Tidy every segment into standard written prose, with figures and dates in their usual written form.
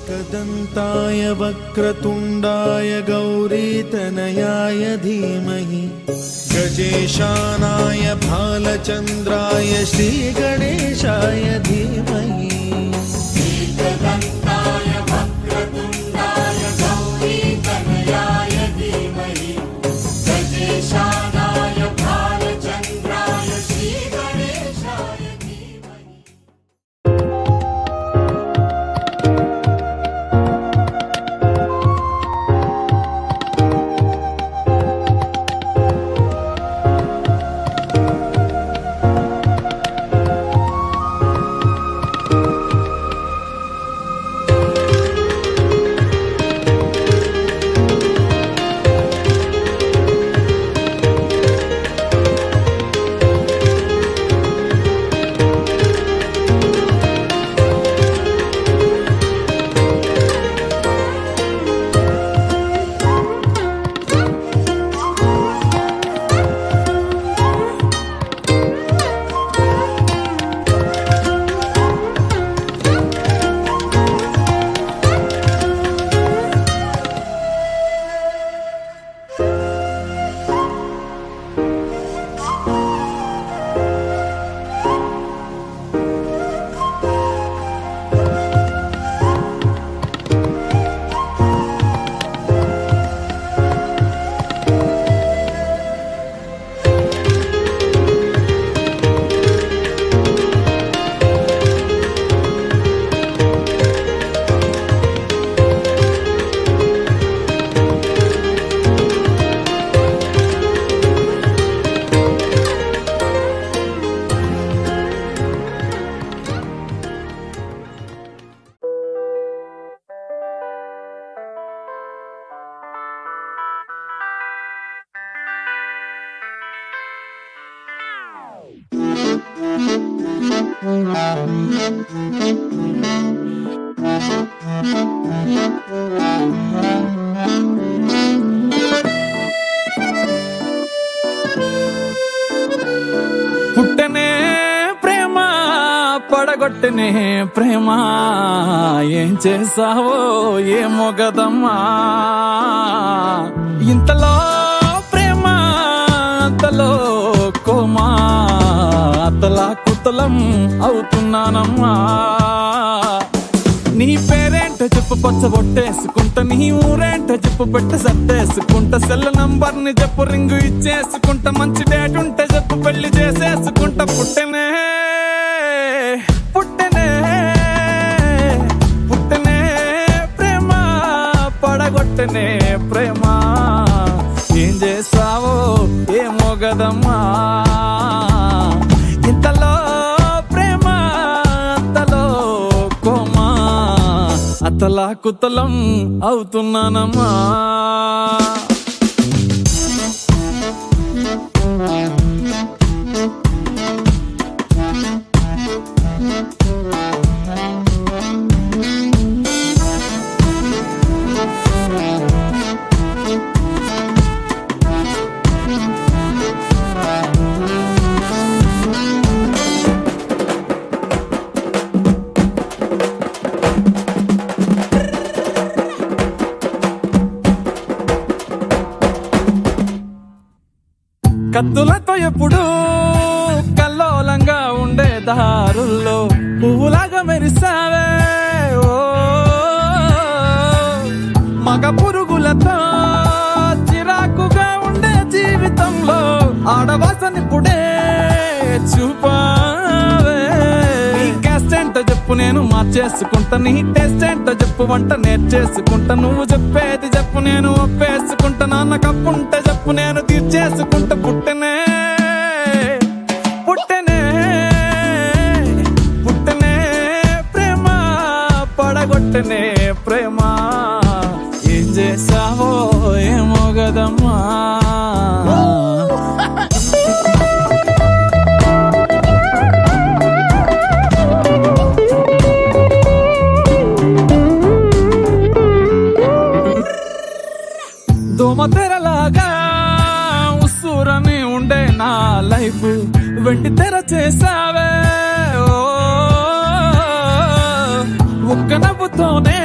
एकदन्ताय वक्रतुण्डाय गौरीतनयाय धीमहि गजेशानाय भालचन्द्राय श्रीगणेशाय धीमहि। एकदन्ताय वक्रतुण्डाय गौरीतनयाय धीमहि गजेशानाय भालचन्द्राय श्रीगणेशाय धीमहि। పుట్టనే ప్రేమ పడగొట్టనే ప్రేమ ఏం చేసావో ఏమో గదమ్మా ఇంతలో ప్రేమ అంతలో కోమా అతలా కుతలం అవుతున్నానమ్మా నీ పేరేంటో చెప్పు పచ్చబొట్టేసుకుంటా నీ ఊరేంటో చెప్పు పెట్ట సర్దేసుకుంటా సెల్ నంబర్ ని చెప్పు రింగు ఇచ్చేసుకుంటా మంచి డేట్ ఉంటే చెప్పు పెళ్లి చేసేసుకుంటా పుట్టనే పుట్టనే పుట్టనే ప్రేమ పడగొట్టనే ప్రేమ ఏం చేసావో ఏమో గదమ్మా ఇంతలో ప్రేమ అంతలో కోమా అతలా కుతలం అవుతున్నానమ్మా కత్తులతో ఎప్పుడు కల్లోలంగా ఉండే దారుల్లో పువ్వులాగా మెరిసావే ఓ మగ పురుగులతో చిరాకుగా ఉండే జీవితంలో ఆడవాసనిప్పుడే చూపావే నీ క్యాస్ట్ ఏంటో చెప్పు నేను మార్చేసుకుంటా నీ టేస్ట్ ఏంటో చెప్పు వంట నేర్చేసుకుంటా నువ్వు చెప్పేది చెప్పు నేను ఒప్పేసుకుంటా నాన్న కప్పుంటే చెప్పు నేను తీర్చేసుకుంటా పుట్టనే పుట్టనే పుట్టనే ప్రేమ పడగొట్టనే ప్రేమ ఏం చేసావో ఏమో గదమ్మా దోమతెరలాగా ఉస్సూరని ఉండే నా లైఫ్ వెండి తెర చేసావే ఒక్క నవ్వుతోనే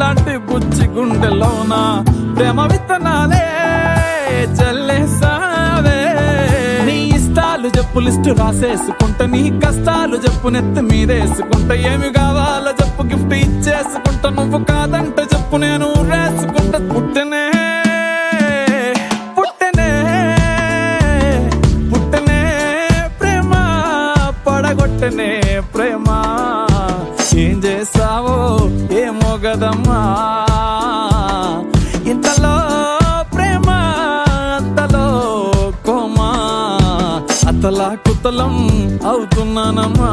లాంటి బుచ్చి గుండెలోన ప్రేమ విత్తనాలే చల్లేసావే. నీ ఇష్టాలు చెప్పు లిస్టు రాసేసుకుంటా, నీ కష్టాలు చెప్పు నెత్తి మీదేసుకుంటా, ఏమి కావాలో చెప్పు గిఫ్ట్ ఇచ్చేసుకుంటా, నువ్వు కాదంటే చెప్పు నేను రేసుకుంటా. పుట్టనే పుట్టనే పుట్టనే ప్రేమ, పడగొట్టనే ప్రేమ, ఏం చేసావో ఏమో గదమ్మా. ఇంతలో ప్రేమ అంతలో కోమా, అతలా కుతలం అవుతున్నానమ్మా.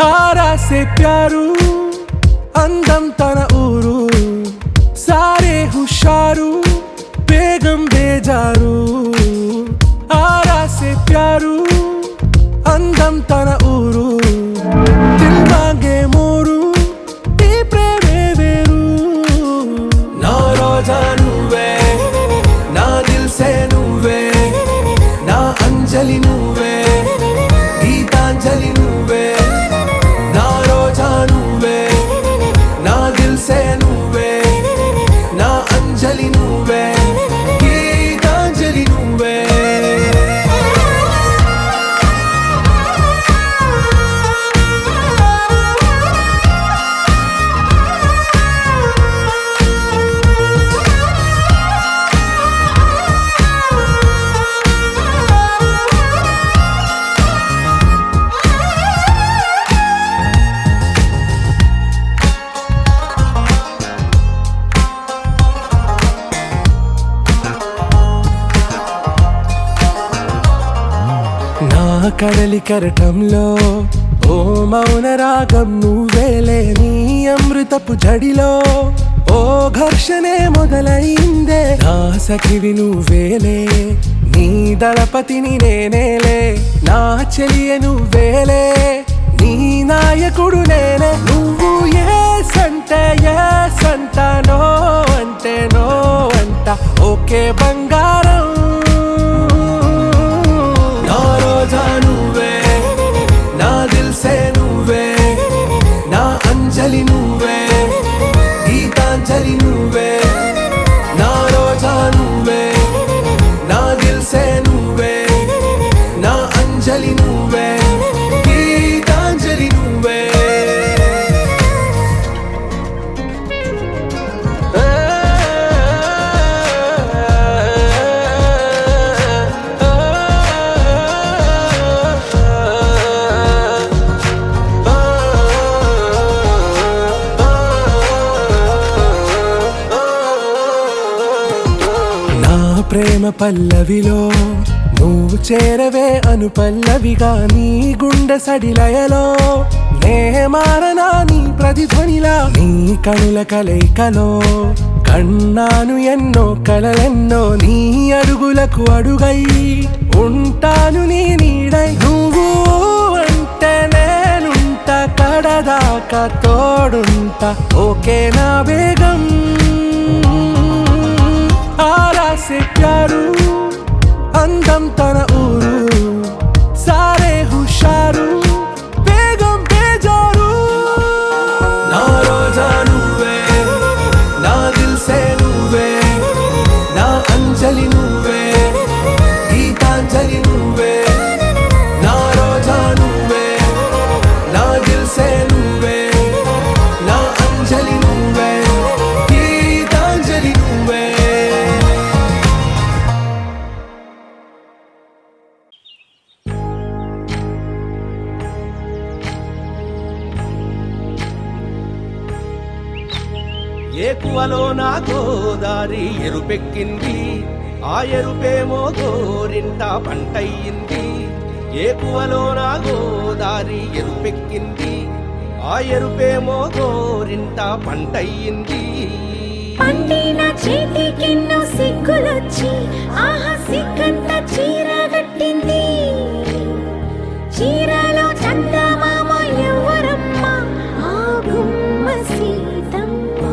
आरा से प्यारू అందం తన ఊరు సారే హుషారు బేగం బేజారు. ఆరా से प्यारू అందం తన ఊరు దిల్ మాంగే మోరు ఈ ప్రేమే వేరు. నా రోజా నువ్వే, నా దిల్ సే నువ్వే, నా అంజలి నువ్వే, గీతాంజలి నువ్వే. నా రోజా నువ్వే, నా దిల్ సే నువ్వే, నా అంజలి నువ్వే, గీతాంజలి నువ్వే. నా కడలి కరటంలో ఓ మౌన రాగం నువ్వేలే, నీ అమృతపు జడిలో ఓ ఘర్షణే మొదలైందే. నా సఖివి నువ్వేలే, నీ దళపతిని నేనేలే, నా చెలియ నువ్వేలే, నీ నాయకుడు నేనే. నువ్వు ఏ సంట నో అంటే నో అంట, ఓకే బంగారం. నా రోజా నువ్వే, నా దిల్ సే నువ్వే, నా అంజలి నువ్వే, గీతాంజలి నువ్వే. నా రోజా నువ్వే, నా దిల్ సే నువ్వే, నా అంజలి నువ్వే, గీతాంజలి నువ్వే. నా ప్రేమ పల్లవిలో నువ్వు చేరవే అను పల్లవిగా, నీ గుండె సడిలయలో నే మారనా నీ ప్రతిధ్వనిలా. నీ కనుల కలయికలో కన్నాను ఎన్నో కలలెన్నో, నీ అడుగులకు అడుగై ఉంటాను నీ నీడై. నువ్వు అంటే నేనుంట కడదాకా తోడుంటా, ఓకే నా బేగం. ఆరా से प्यारू అందం తన ఊరు సారే హుషారు బేగం బేజారు. నా రోజా నువ్వే, నా దిల్ సే నువ్వే, నా అంజలి నువ్వే, గీతాంజలి నువ్వే. నా రోజా నువ్వే, నా దిల్ సే నువ్వే, నా అంజలి నువ్వే, గీతాంజలి నువ్వే. ఏకువలో నా గోదారి ఎరుపెక్కింది, ఆ ఎరుపేమో గోరింట పంటయ్యింది. ఏకువలో నా గోదారి ఎరుపెక్కింది ఆ ఎరుపేమో గోరింట పంటయ్యింది పండిన చేతికెన్నో సిగ్గులొచ్చి ఆహా సిగ్గంత చీర కట్టింది చీరలో చందమామ ఎవరమ్మ ఆ గుమ్మ సీతమ్మ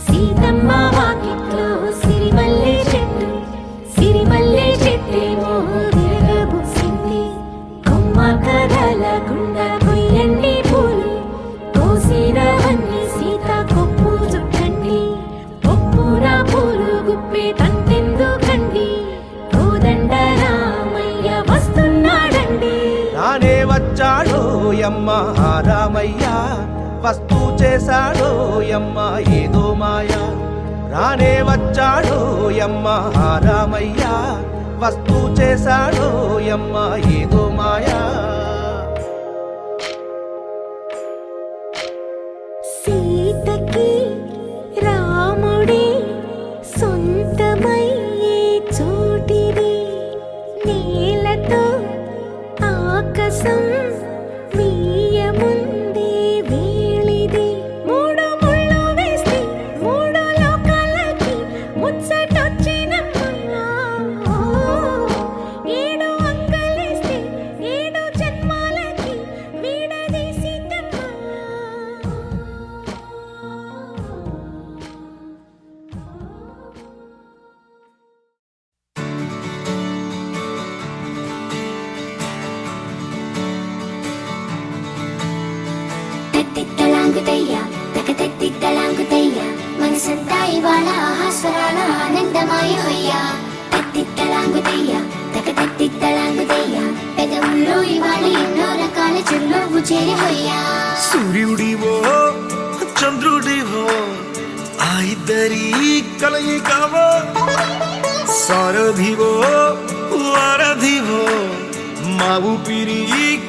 సీతమ్మ వాకిట్లో సిరిమల్లె చెట్టేమో విరగబూసింది కొమ్మ కదలకుండా కొయ్యండి పూలు కోసిరవన్నీ సీత కొప్పు చుట్టండి ఒప్పున పూలు గుప్పే తంతెందుకండి కోదండ రామయ్య వస్తున్నాడండి రానే వచ్చాడో యమ్మ ఆ రామయ్య వస్తూ చేశాడో యమ్మ ఏదో మాయా రానే వచ్చాడో యమ్మ ఆ రామయ్య వస్తూ చేశాడో యమ్మ ఏదో మాయా సీతకి రాముడే సొంతమయ్యే చోటిది నేలతో ఆకాశం వీయముందే వేళిది మూడు ముళ్ళు వేస్తే మూడు లోకాలకి ముచ్చటొచ్చినమ్మా ఏడు అంగలేస్తే ఏడు జన్మాలకి వీడదీసిద్దమ్మా తత్తిత్తలాంగుతయ్య తకతత్తిత్తలాంగుతయ్య మనసంతా ఇవాళ ఆహాస్వరాల ఆనందమాయ హొయ్య తత్తిత్తలాంగుతయ్య తకతత్తిత్తలాంగుతయ్య పెదవుల్లో ఇవాళ ఎన్నో రకాల చిరునవ్వు చేరి హొయ్య సూర్యుడివో చంద్రుడివో ఆ ఇద్దరి కలయికవో సారథివో వారధివో మా ఊపిరి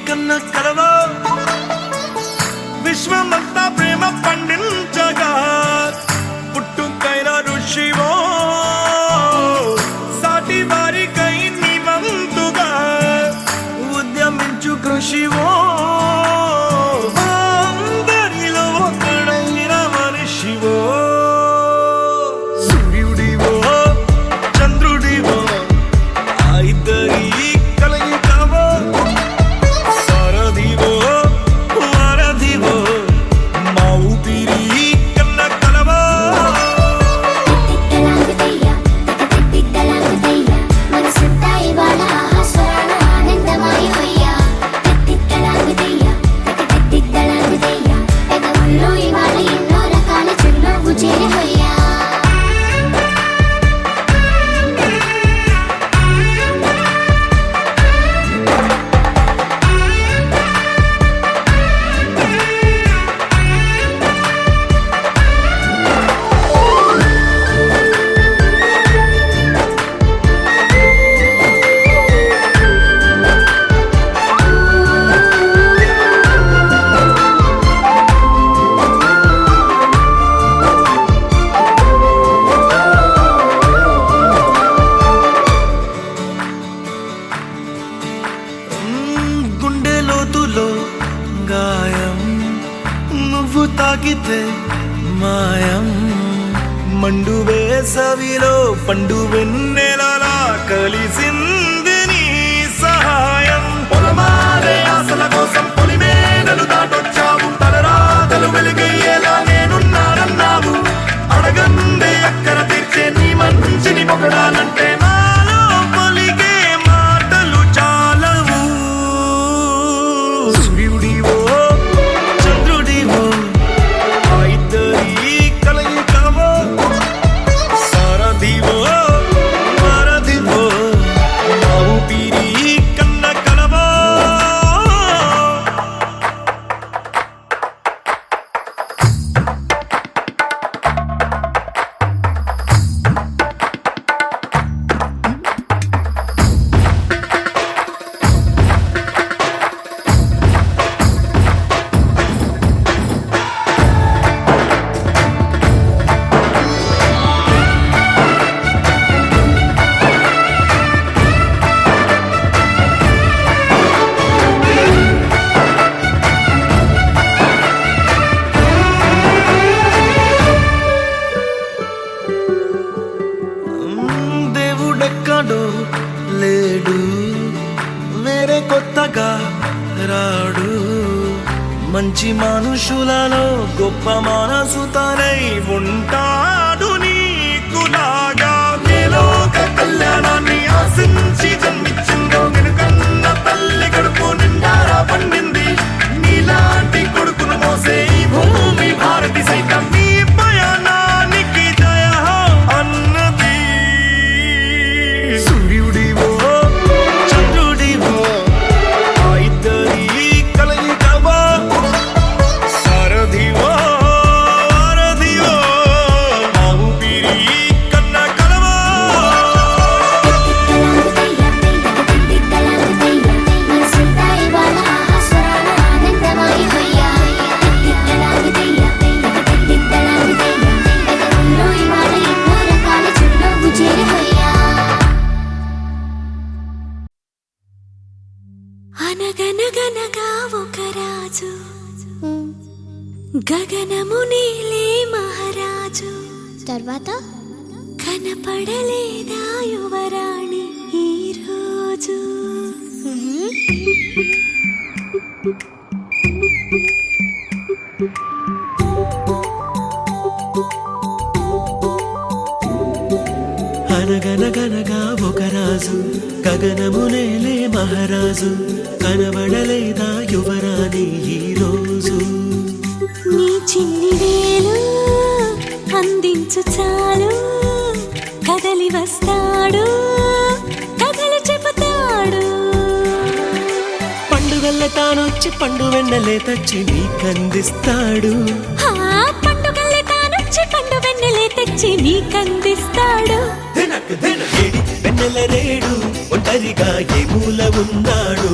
కన్న కలవో విశ్వమంతా ప్రేమ పండించగా పుట్టుకైన ఋషివో సాటి వారికై నివంతుగా ఉద్యమించు కృషివో అందరిలో ఒకడైన మనిషివో సూర్యుడివో చంద్రుడివో ఆ ఇద్దరి కలయికవో సారథివో వారధివో మా ఊపిరి కన్న కలవో తత్తిత్తలాంగుతయ్య తకతత్తిత్తలాంగుతయ్య మనసంతా ఇవాళ ఆహాస్వరాల ఆనందమాయ హొయ్య తత్తిత్తలాంగుతయ్య తకతత్తిత్తలాంగుతయ్య పెదవుల్లో ఇవాళ ఎన్నో రకాల చిరునవ్వు చేరి హొయ్య గుండె లోతులో గాయం నువ్వు తాకితే మాయం మండు వేసవిలో పండు వెన్నెలలా కలిసింది నీ సహాయం పొలమారే ఆశల కోసం పొలిమేనలు దాటొచ్చావు తలరాతలు వెలుగయ్యేలా నేనున్నానన్నావు అడగందే అక్కర తీర్చే నీ మంచిని పొగడాలంటే నాలో పలికే మాటలు చాలవు సూర్యుడివో చంద్రుడివో ఆ ఇద్దరి కలయికవో సారథివో వారధివో లేడు వేరే కొత్తగా రాడు మంచి మనుషులలో గొప్ప మనసు తనై ఉంటాడు నీకులాగా మేలోక కళ్యాణాన్ని ఆశించి జన్మించిందో వెనుకన్న తల్లి కడుపు నిండారా పండింది నీలాంటి కొడుకును మోసే ఈ భూమి భారతి సైతం నీ పయనానికి జయ అన్నది సూర్యుడివో చంద్రుడివో ఆ ఇద్దరి కలయికవో సారథివో వారధివో ఆ ఊపిరి కన్న కలవో అనగనగనగా ఒక రాజు గగనము నీలే మహారాజు తర్వాత కనపడలేదా యువరాణి ఈ రోజు అనగనగనగా ఒక రాజు గగనము నేలే మహారాజు కనబడలేదా యువరాణి ఈ రోజు నీ చిన్ని వేలు అందించు చాలు కదలి వస్తాడు కథలు చెబుతాడు పండుగల్ల తానొచ్చి పండు వెన్నెలే తెచ్చి నీకందిస్తాడు ఆ పండుగల్లే తానొచ్చి పండు వెన్నెలే తెచ్చి నీకందిస్తాడు ఏడి వెన్నెల రేడు ఒంటరిగా ఏ మూల ఉన్నాడు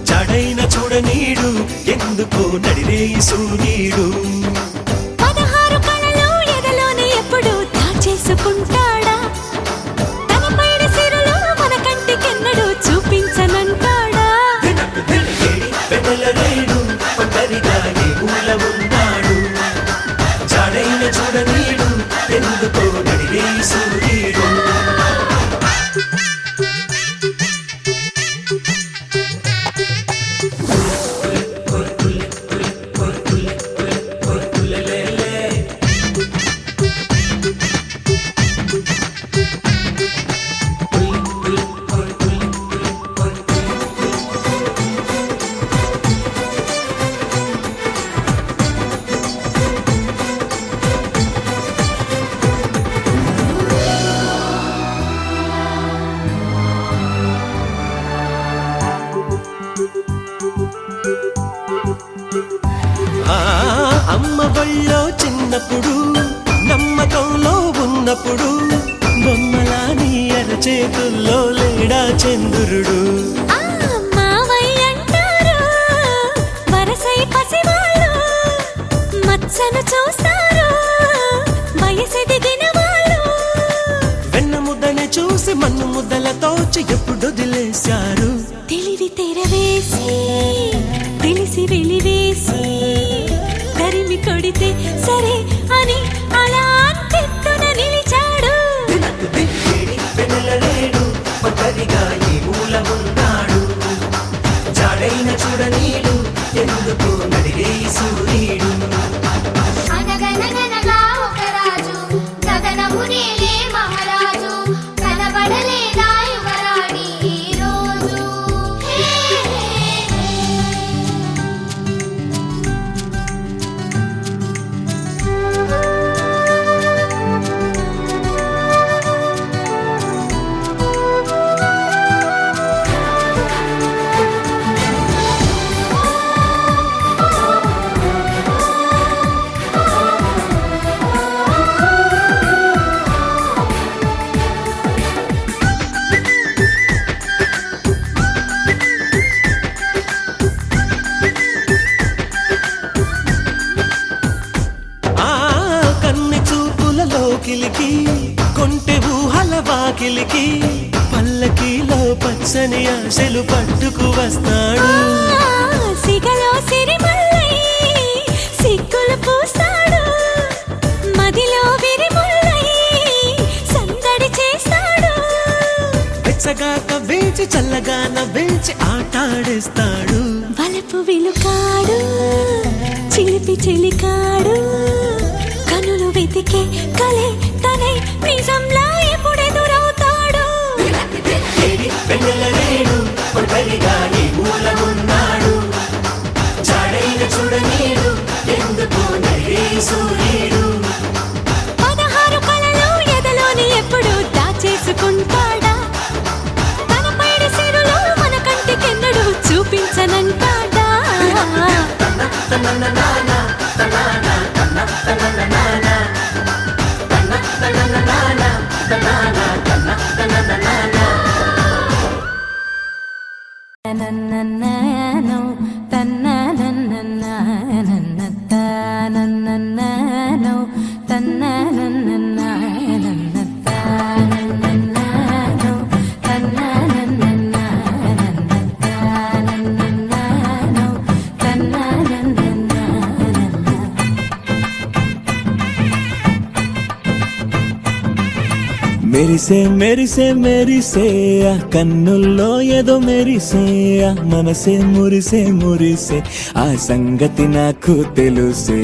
చడైన చూడనీడు ఎందుకో నడిరేయి సూర్యుడు 16 కళలు ఎదలోనే ఎప్పుడు దాచేసుకుంటాడా తన పైడి సిరులు మన కంటికెన్నడూ చూపించనంటాడా ఏడి వెన్నెల రేడు ఒంటరిగా ఏ మూల ఉన్నాడు చడైన చూడనీడు ఎందుకో నడిరేయి సూర్యుడు ఆ అమ్మ బళ్ళో చిన్నప్పుడు నమ్మకంలో ఉన్నప్పుడు బొమ్మలా నీ అరచేతుల్లో లేడా చంద్రుడు ఆ మావయ్య అంటారు వరసై పసివాళ్ళు మచ్చను చూస్తారు వయసెదిగిన వాళ్ళు వెన్న ముద్దనే చూసి మన్ను ముద్దలతోచి ఎప్పుడు వదిలేశారు తెలివి తెరవేసి తెలిసి వెలివేసి తరిమి కొడితే సరే అని అలా అంతెత్తున నిలిచాడు వెన్నెలలేడు ఒంటరిగా ఈ మూల ఉన్నాడు జాడైన చూడనీడు ఎందుకు నడిగే సూర్యుడు అనగనగనగా ఒక రాజు గగనము నేలే మహారాజు కనబడలేదా యువరాణి ఈ రోజు లోకిలికి కొంటె ఊహల వాకిలికి పల్లకీలో పచ్చని ఆశలు పట్టుకు వస్తాడు సిగలో సిరిమల్లై సిగ్గులు పూస్తాడు మదిలో విరిముల్లై సందడి చేస్తాడు పచ్చగా కవ్వించి చల్లగా నవ్వించి ఆటాడేస్తాడు వలపు విలుకాడు చిలిపి చెలికాడు కనులు వెతికే కలే తనే నిజంలా ఎప్పుడెదురవుతాడు వెన్నెలరేడు ఒంటరిగా నీ మూలమున్నాడు చాడైన చూడనీడు ఎందుకు నడిరే సూర్యుడు 16 కలలు ఎదలోని ఎప్పుడు దాచేసుకుంటాడా తన పైడి సిరులు మన కంటికెన్నడు చూపించనంటాడా మెరిసే మెరిసే మెరిసే ఆ కన్నుల్లో ఏదో మెరిసే ఆ మనసే మురిసే మురిసే ఆ సంగతి నాకు తెలుసే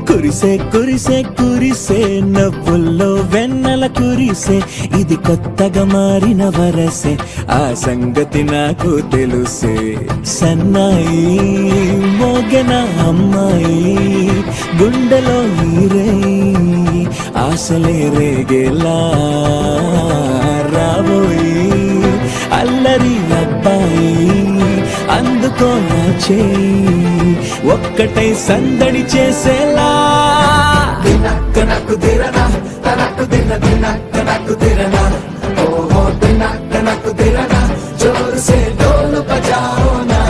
కురిసే కురిసే కురిసే నవ్వుల్లో వెన్నెల కురిసే ఇది కొత్తగా మారిన వరసే ఆ సంగతి నాకు తెలుసే సన్నాయి మోగన అమ్మాయి గుండెలో నీరే ఆశలే రేగేలా రాబోయి అల్లరి అబ్బాయి అందుకో నా చేయి ఒక్కటై సందడి చేసేలా నాకు దిరనా తనకు దిన దినకు దిరనా ఓహో నాకు దిరనా జోరు సే డోలు బజాओ నా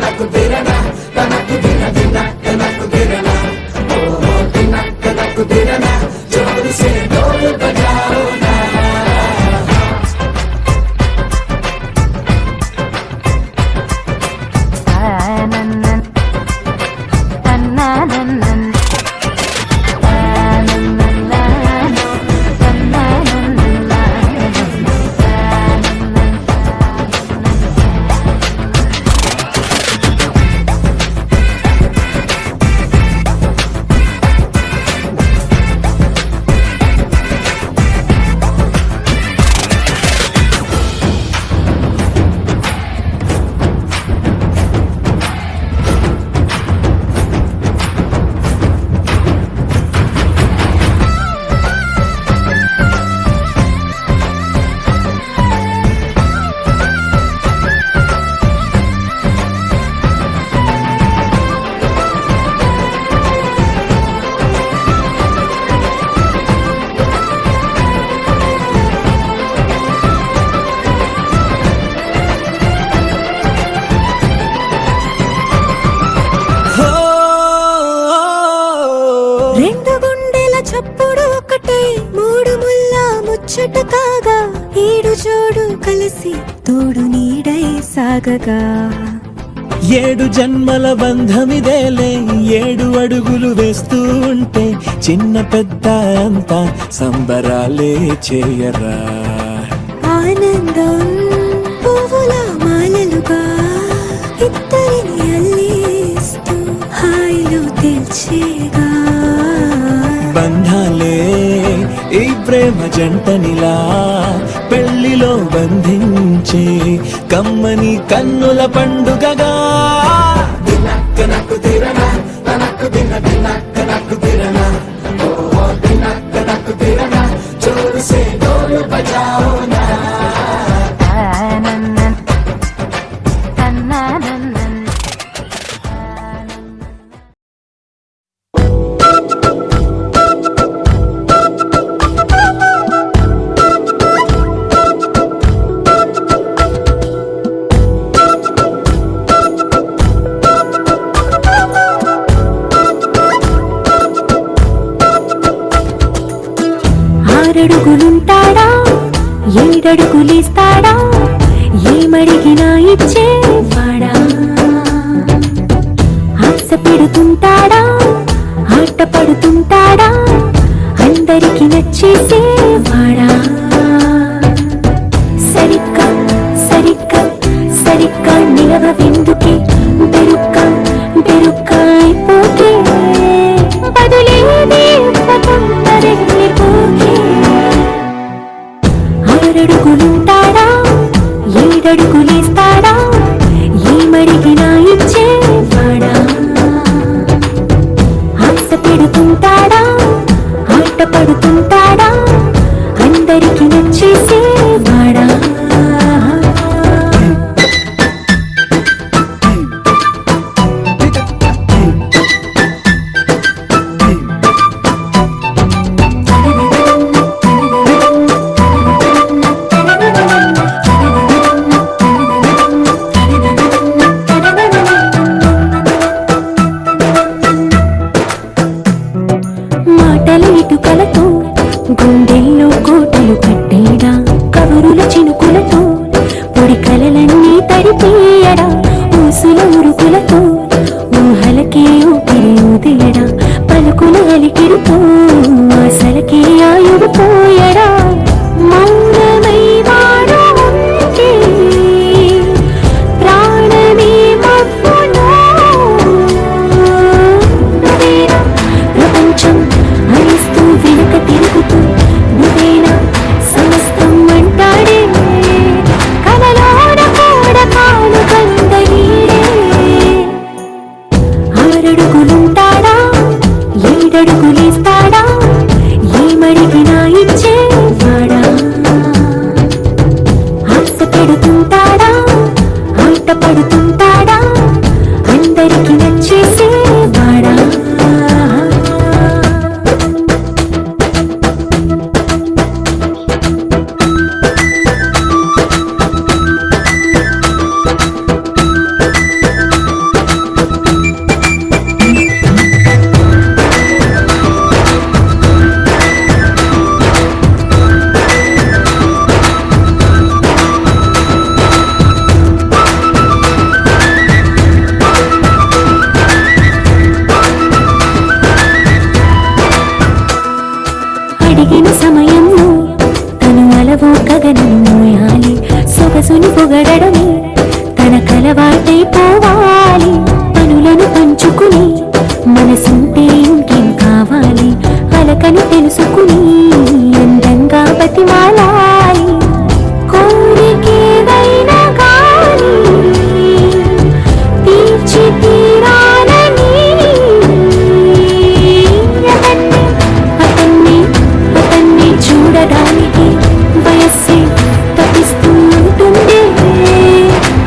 నాకు దిరనా తనకు దిన దినకు దిరనా ఓహో నాకు దిరనా జోరు సే డోలు బజాओ నా ముచ్చట కాగా ఏడు జోడు కలిసి తోడు నీడై సాగగా ఏడు జన్మల బంధమిదేలే 7 అడుగులు వేస్తూ ఉంటే చిన్న పెద్ద అంతా సంబరాలే చేయరా ఆనందం పువ్వుల మాలలుగా ఇద్దరిని అల్లేస్తూ హాయిలో తెల్చేగా బంధాలే ఈ ప్రేమ జంటనిలా పెళ్లిలో బంధించే కమ్మని కన్నుల పండుగగా నాకు దిరనా నాకు దిన నాకు దిరనా ఓ నాకు దిరనా జోరు సే డోలు బజాओ నా ఆరడుగులుంటాడా 7 అడుగులేస్తాడా ఏమడిగినా ఇచ్చేవాడా ఆశ పెడుతుంటాడా ఆట పడుతుంటాడా అందరికి నచ్చేసేవాడా చినుకులతో పొడి కలలన్నీ తడిపేయడా ఊసుల ఉరుకులతో ఊహలకే ఊపిరి ఊదేయడా పలుకుల అలికిడితో ఆశలకే ఆయువు పోయడా మౌనమై వాడు ఉంటే ప్రాణమే మబ్బులో నువ్వేనా ప్రపంచం అరిస్తూ వెనుక తిరుగుతూ నువ్వేనా సమస్తం అంటాడే కలలోన కూడా కాలు కందనీడే ఆరడుగులుంటాడా ఏడడుగులేస్తాడా ఏమడిగినా ఇచ్చేవాడా ఆశ పెడుతుంటాడా ఆట పడుతుంటాడా అందరికి నచ్చేసేవాడా అడిగిన సమయంలో తను అలవో గగనము మోయాలి సొగసుని పొగడమే తన కలవాటైపోవాలి పనులను పంచుకుని మనసుంటే ఇంకేం కావాలి అలకని తెలుసుకుని అందంగా బతిమాలాలి కోరికేదైనా కానీ తీర్చి తీరాలని అతన్ని చూడడానికి వయస్సే తప్పిస్తూ ఉంటుంది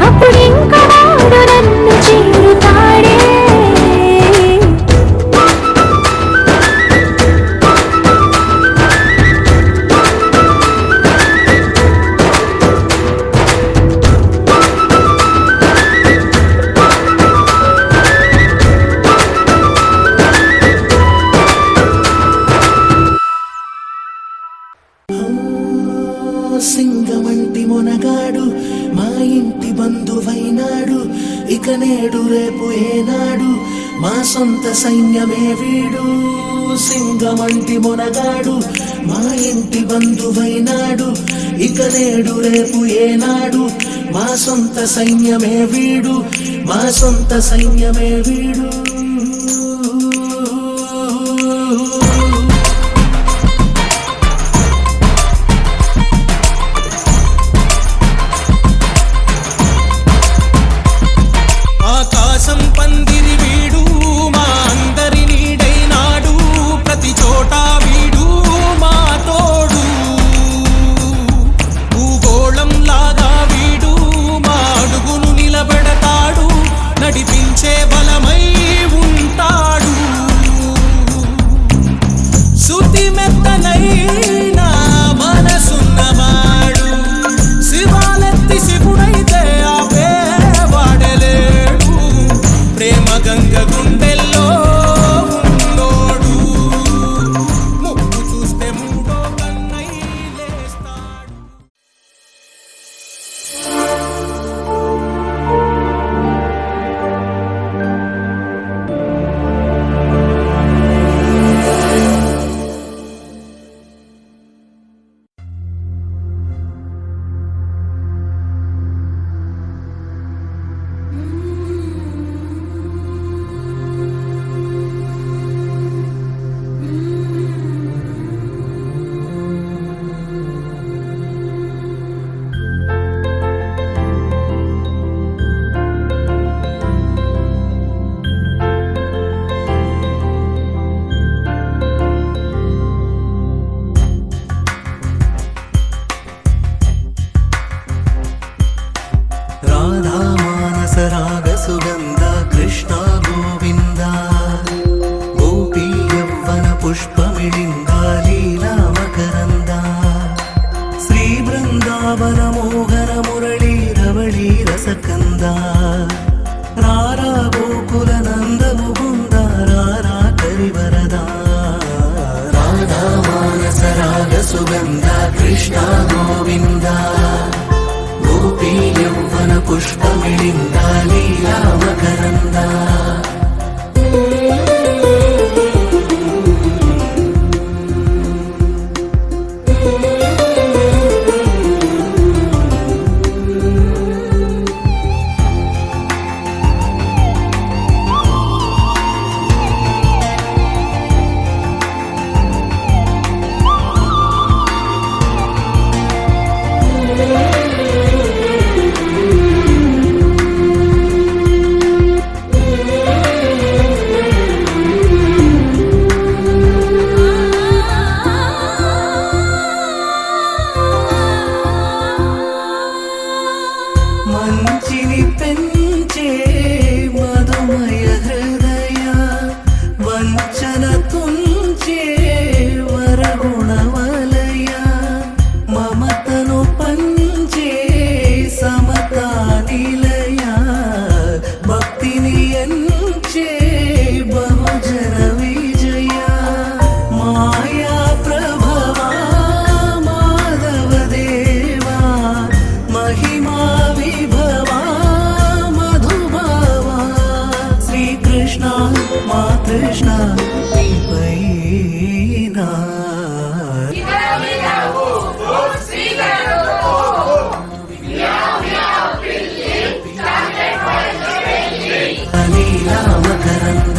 అప్పుడు ఇంకా వాడు నన్ను చేరుతాడే సింగమంటి మొనగాడు మా ఇంటి బంధువైనాడు ఇక నేడు రేపు ఏనాడు మా సొంత సైన్యమే వీడు సింగమంటి మొనగాడు మా ఇంటి బంధువైనాడు ఇక నేడు రేపు ఏనాడు మా సొంత సైన్యమే వీడు మా సొంత సైన్యమే వీడు ఆకాశం పందిరి వీడు మా అందరి నీడైనాడు ప్రతి చోట వీడు మా తోడు భూగోళం లాగా వీడు మా అడుగును నిలబెడతాడు నడిపించే బలమై ఉంటాడు శృతి మెత్తనైనా మనసున్నవాడు శివాలెత్తి శివుడైతే ఆపే వాడలేడు ప్రేమ గంగ గుండెల్లో ఉన్నోడు ముక్కు చూస్తే మూడో కన్నై లేస్తాడు రాధా మానస రాగ సుగంధ కృష్ణ గోవింద గోపీ యవ్వన పుష్పమిళింద లీలా మకరంద శ్రీ బృందావన మోహన మురళీ రవళీ రసకంద రారా గోకుల నంద ముకుంద రారా కరివరద రాధా మానస రాగ సుగంధ కృష్ణ గోవింద ಪುಷ್ಪಮಿಳಿಂದ ಲೀಲಾ ಮಕರಂದ మంచిని పెంచే మధుమయ హృదయ వంచన తుంచే వరగుణవలయ మమతను పంచే సమతా నిలయ భక్తిని ఎంచే బహుజన విజయ మాయా ప్రభవా మాధవ దేవా మహిమా విభవా మధుభావా శ్రీకృష్ణ మా కృష్ణ నీపైనా లీలా మకరంద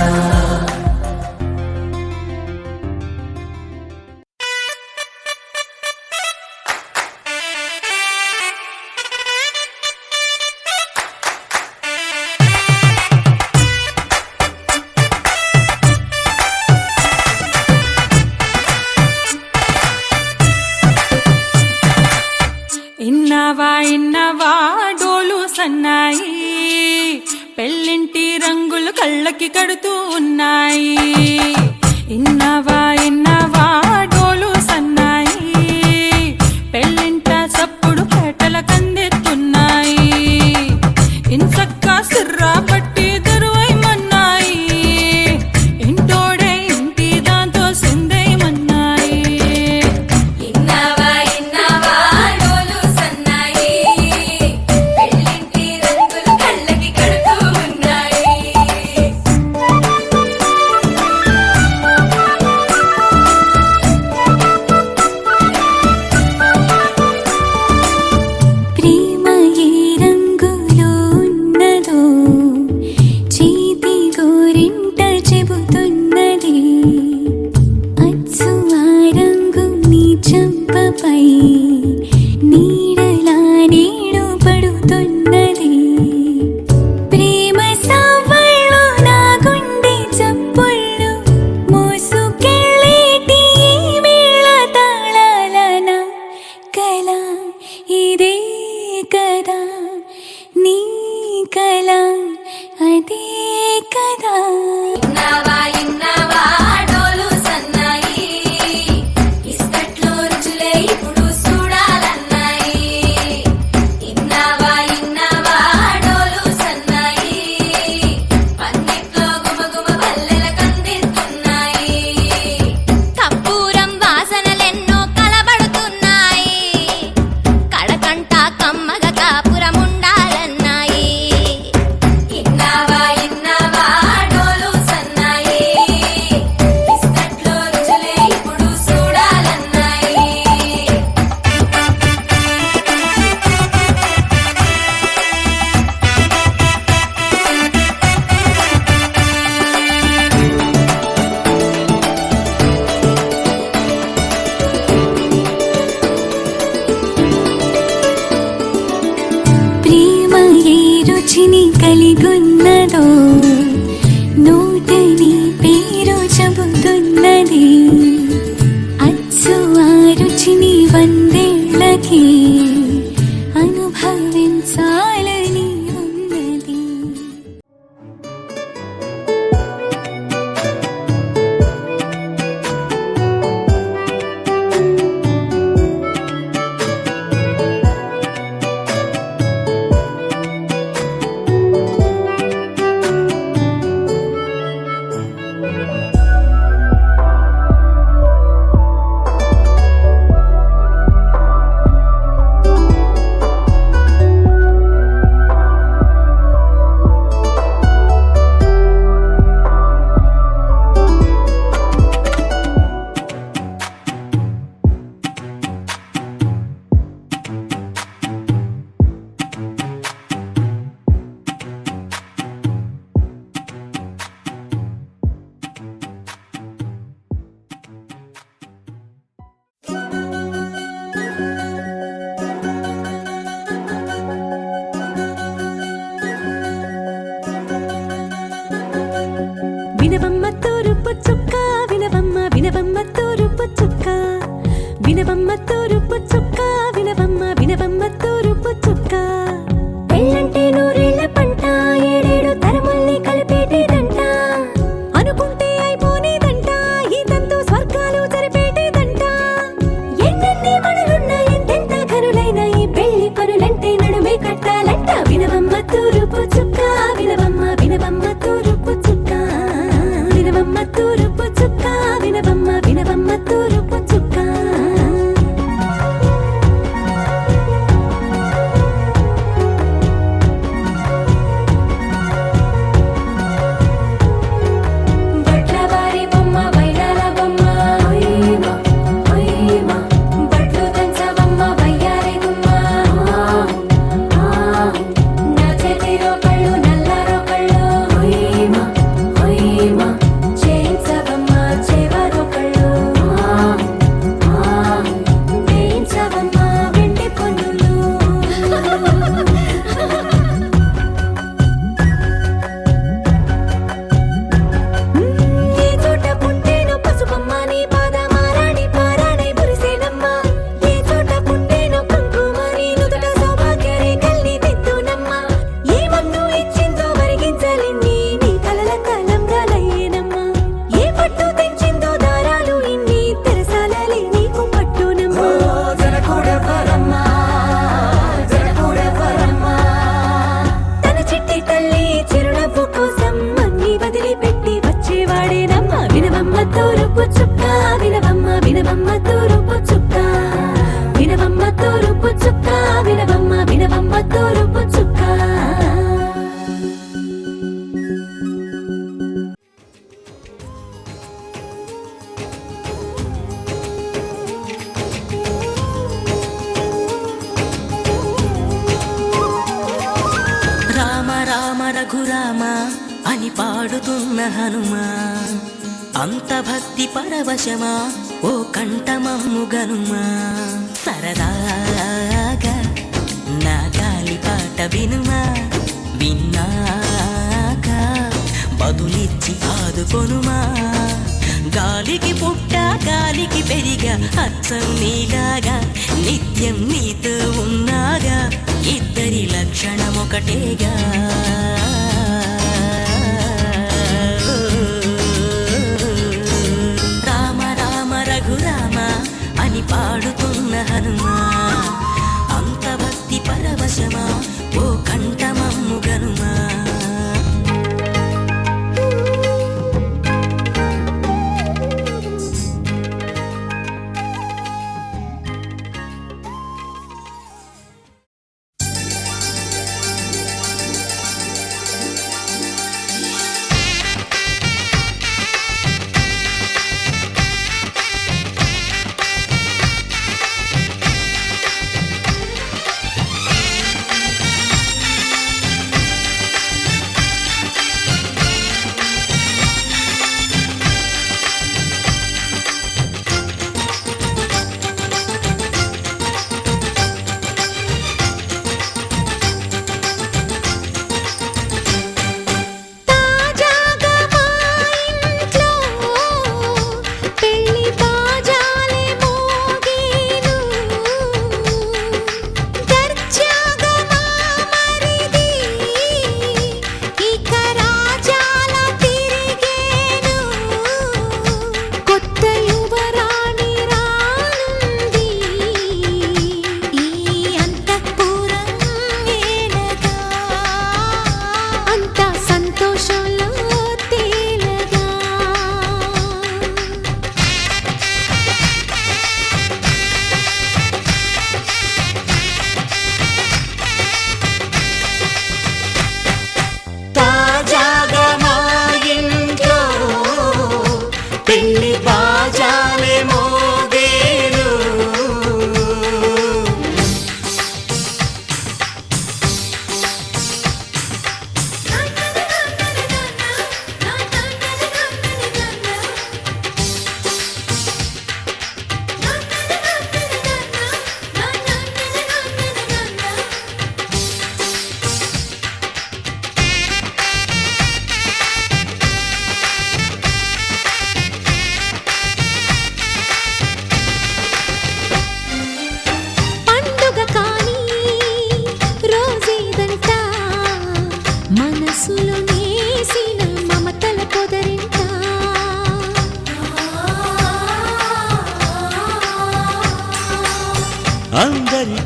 ఇన్నవా డోలు సన్నాయి పెళ్ళింటి రంగులు కళ్ళకి కడుతూ ఉన్నాయి. ఇన్నవా డోలు సన్నాయి పెళ్ళింట సప్పుడు పేటల కందెత్తున్నాయి. ఇన్సక్క సిర్రా పట్టి దరువైమన్నాయి ఇంటోడే ఇంటి దాంతో సిందేయమన్నాయి. రుచిని కలిగున్నదో నోటని పేరు చెబుతున్నది. అచ్చు ఆ రుచిని వందేళ్ళకి అనుభవించాలని ఉన్నది. వినవమ్మ తూరుపు చుక్క వినవమ్మ వినవమ్మ తూరుపు చుక్క పెళ్ళంటే నూరేళ్ల పంట ఏడేడు తరముల్ని కలిపేటేదంట అనుకుంటే అయిపోనేదంట ఈ తంతు స్వర్గాలు జరిపేటేదంట ఎన్నెన్ని మనులున్న ఎంతెంత కనులైన ఈ పెళ్లి పనులంటే నడుమే కట్టాలంట వినవమ్మ తూరుపు చుక్క వినవమ్మ వినవమ్మ తూరుపు చుక్క వినవమ్మ తూరుపు చుక్క వినవమ్మ వినవమ్మ తూరుపు చుక్క బట్లవారి బొమ్మ వైరాల బొమ్మ ఓయమా ఓయమా బట్లు దంచవమ్మ వయ్యారి గుమ్మ నా చేతిలో కళ్ళు నల్లారో కళ్ళు ఓయమా ఓయమా చేయించవమ్మ చేవారో కళ్ళు వేయించవమ్మ వెండి పన్నులు ఏ చోట పుట్టేనో పసుపమ్మ నీ పాదమారాణి పారాణై మురిసేనమ్మ ఏ చోట పుట్టేనో కుంకుమ నీ నుదుట సౌభాగ్య రేఖల్ని దిద్దునమ్మ ఏ మన్ను ఇచ్చిందో వరిగించలిన్ని నీ కలల తలంబ్రాలయ్యేనమ్మ ఏ పట్టు తెంచిందో దారాలు ఇన్ని తెరసాలలే నీకు పట్టునమ్మ జనకూడెవరమ్మ జనకూడెవరమ్మ తన చిట్టి తల్లి చిరునవ్వు కోసం అన్ని వదిలిపెట్టి వచ్చేవాడేనమ్మ వినవమ్మ తూరుపు చుక్క వినవమ్మ వినవమ్మ తూరుపు చుక్క వినవమ్మ తూరుపు చుక్క వినవమ్మ వినవమ్మ తూరుపు చుక్క రామ రామ రఘురామ అని పాడుతున్న హనుమా అంత భక్తి పరవశమా ఓ కంఠమమ్ము గనుమా సరదాగా నా గాలి పాట వినుమా విన్నాక బదులిచ్చి ఆదుకొనుమా గాలికి పుట్ట గాలికి పెరిగా అచ్చం నీలాగా నిత్యం నీతో ఉన్నాగా ఇద్దరి లక్షణం ఒకటేగా రామ రామ రఘురామ అని పాడుతున్న హనుమా అంత భక్తి పరవశమా ఓ కంఠమమ్ము గనుమా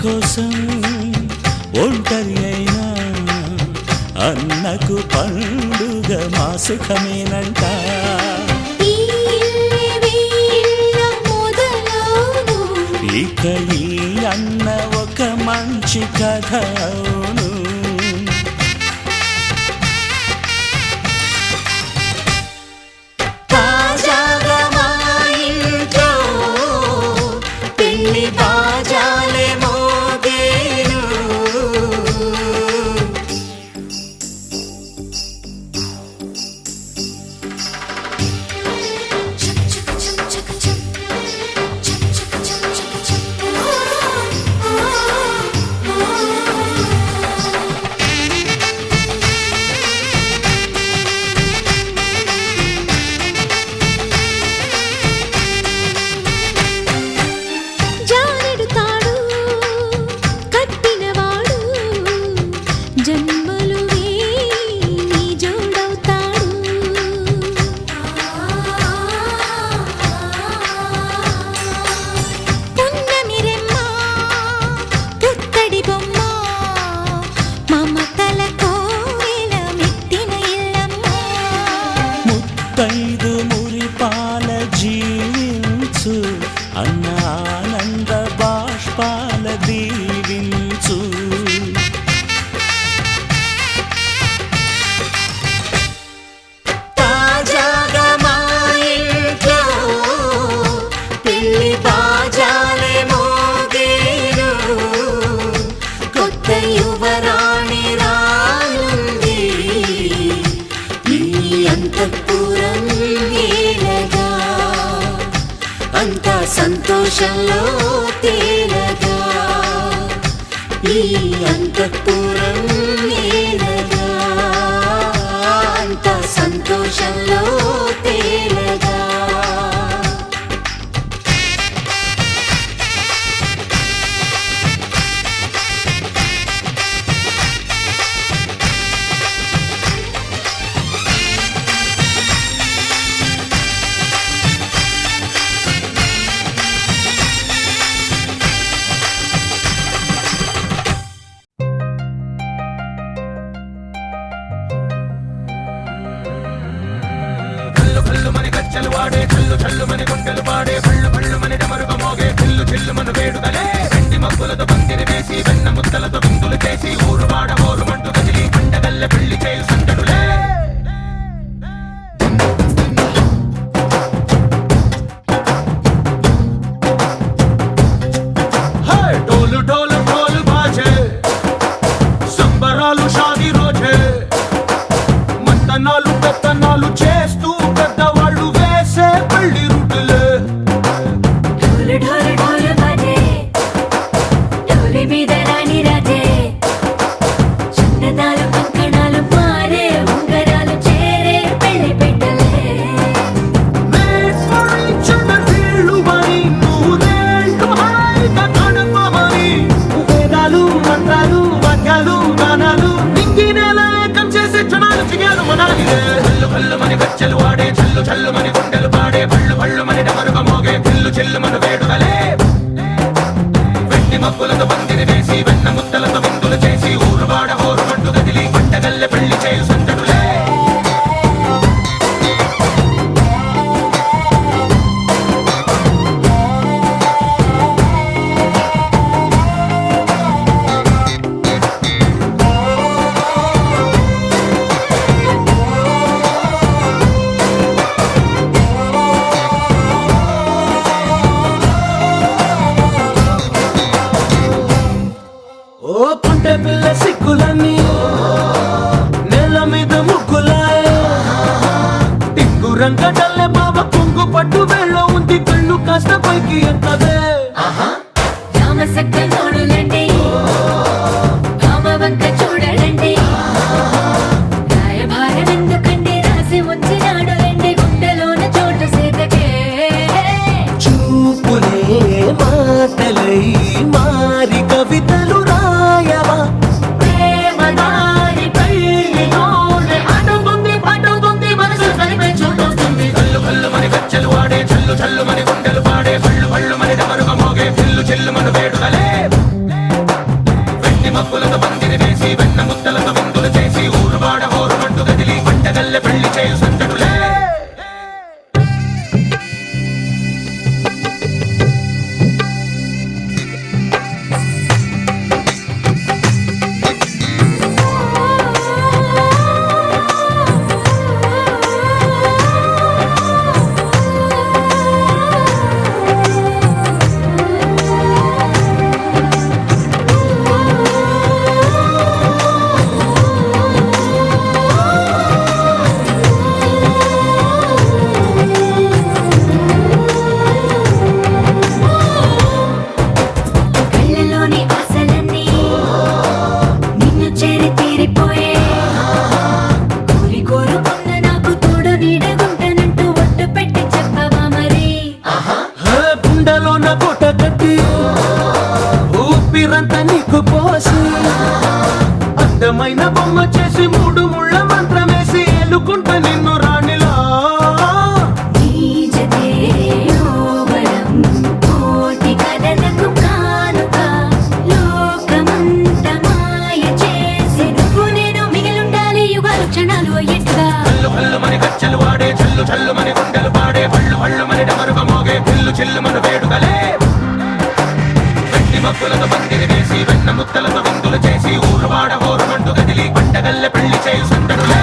కోసం ఒంటరి అయినా అన్నకు పండుగ మా సుఖమేనంట. ఈ వీళ్ళ మొదలవును ఇక ఈ అన్న ఒక మంచి కథ అవును. తాజాగా మా ఇంట్లో పెళ్లి బాజాలే మోగేను. జానెడు తాడు కట్టినవాడు జన్మలు నీ జోడవుతాడు. పున్నమి రెమ్మ పుత్తడి బొమ్మ మమతల కోవెల మెట్టిన ఇల్లమ్మ. ముత్తైదు మురిపాల జీవించు అన్న ఆనంద బాష్పాల దీవించు. తాజాగా మా ఇంట్లో పెళ్లి బాజాలే మోగేను. కొత్త యువరాణి రానుంది ఈ అంతఃపురం ఏలగా. అంతా సంతోషంలో తేలగా ఈ అంతఃపురం ఏలగా. అంతా సంతోషంలో తేలగా. డోలు డోలు డోలు బాజే సంబరాలు షాదీ రోజే మంతనాలు పెత్తనాలు చేస్తూ పెద్దవాళ్ళు వేసే పెళ్లి రూటులే. ఢోలు ఢోలు ఢోలు బాజే ఢోలి మీద రాణి రాజే. చిన్నదాలు కంకణాలు మారే ఉంగరాలు చేరే పెళ్లి పెట్టలే. Made for each other వీళ్ళు మరి నూరేళ్ళు హాయిగా గడపమని. వేదాలు మంత్రాలు వాక్యాలు గానాలు నింగినేల ఏకం చేసే క్షణాలు చిగాలు మనాలిదే. చల్లు కల్లు మని గజ్జలు వాడే చల్లు చల్లు మని గుండెలు పాడే పళ్ళు పళ్ళు మని డమరుగ మోగే పిల్లు చెల్లు మన వేడుకలే. వెండి మబ్బులతో పందిరి వేసి వెన్న ముద్దలతో విందులు చేసి ఊరు వాడ హోరు మంటు గదిలి పంటగల్లె పెళ్లి చేయు సందడులే. ఓ పుంటె పిల్ల సిక్కులన్నీ నేల మీద ముగ్గులాయ. టింగు రంగడల్లె బాబ కొంగు పట్టు వెళ్ళ ఉంది కళ్ళు కాస్త పైకి ఎక్కదే. రామసక్క నోడులండి రామ వంక చూడడండి. రాయభారం ఎందుకండి రాసి ఉంచినాడు రండి గుండెలోన చోటు సీతకే. చూపులే మాటలై మారి కవితలు రాయవా. ప్రేమ దారి పెళ్లిలోనే అడుగుంది పడుతుంది మనసు కలిపే చోటు. కల్లు కల్లు మని గజ్జలు వాడే చల్లు చల్లు మని గుండెలు పాడే పళ్ళు పళ్ళు మని పందిరి వేసి వెన్న ముద్దలతో విందులు చేసి ఊరువాడ హోరుమంటూ కదిలి పంటగల్లె పెళ్లి చేయు సందడులే కళ్ళలోని ఆశలన్నీ నిన్ను చేరి తీరిపోయే కోరి కోరుకున్న నాకు తోడు నీడగుంటానంటూ ఒట్టు పెట్టి చెప్పవా మరి గుండెలోన కోట కట్టి ఊపిరంతా నీకు పోసి అందమైన బొమ్మ చేసి మూడు ముళ్ళ మంత్రమేసి ఎలుకుంటా నిన్ను రాణిలా నీ జతే ఓవరం కోటి కథలకు కానుక లోకమంత మాయ చేసి నువ్వు నేను మిగిలుండాలి యుగాలు క్షణాలు అయ్యేట్టుగా హల్లు హల్లు మని గచ్చలు వాడే చల్లు చల్లు మని గుండెలు పాడే పళ్ళు పళ్ళు మని డమరుగ మోగే పిల్లు చిల్లు మన వేడుకలే వెండి మబ్బులతో పందిరి వేసి వెన్న ముద్దలతో విందులు చేసి ఊరువాడ హోరుమంటూ కదిలి పంటగల్లె పెళ్లి చేయు సందడులే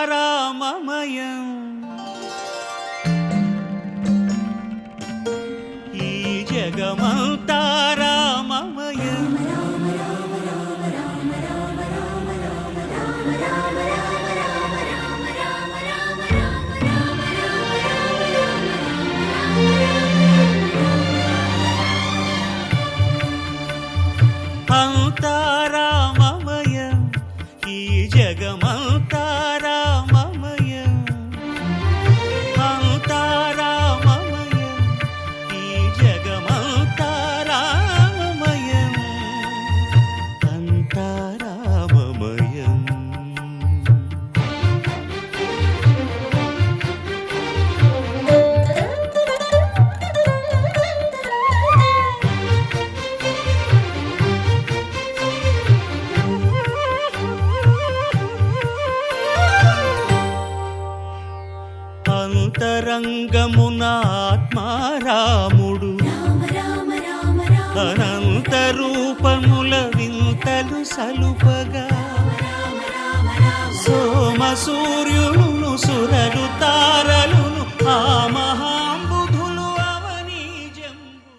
అంతారామమయం ఈ జగమంతారామమయం అంతారామమయం ఈ జగమంతారామమయం అంతారామమయం ఈ జగమంతారామమయం అంతారామమయం అంతరంగమున ఆత్మారాముడు అనంత రూపముల వింతలు సలుపగా సోమ సూర్యులను సురలు తారలును ఆ మహాంబుధులు అవనీ జంబులు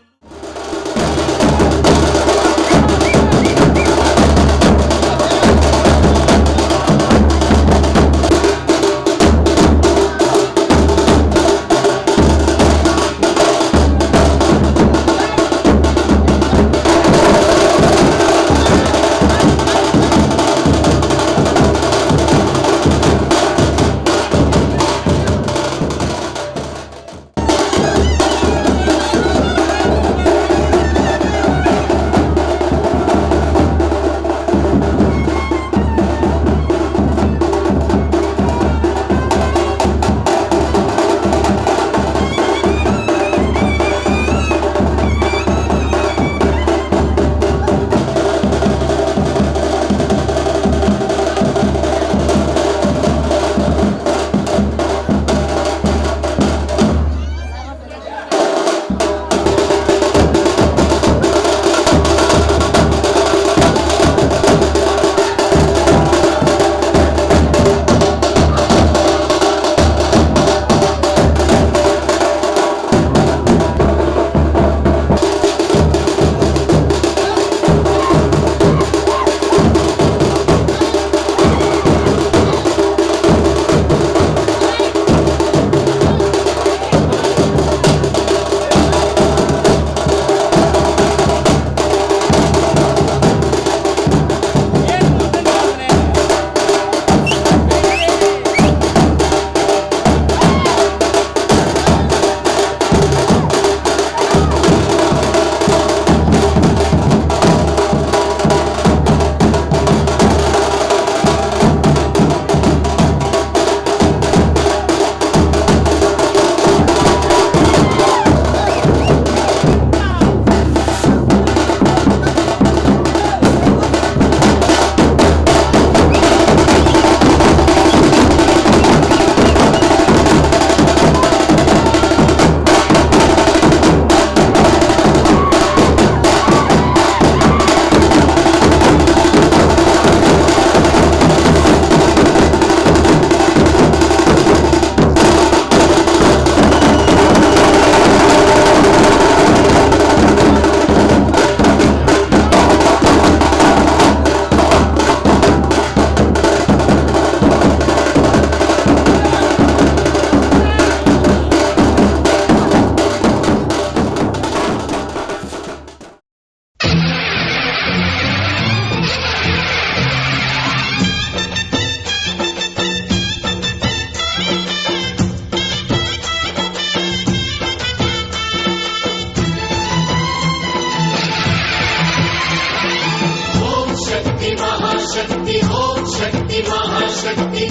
శక్తి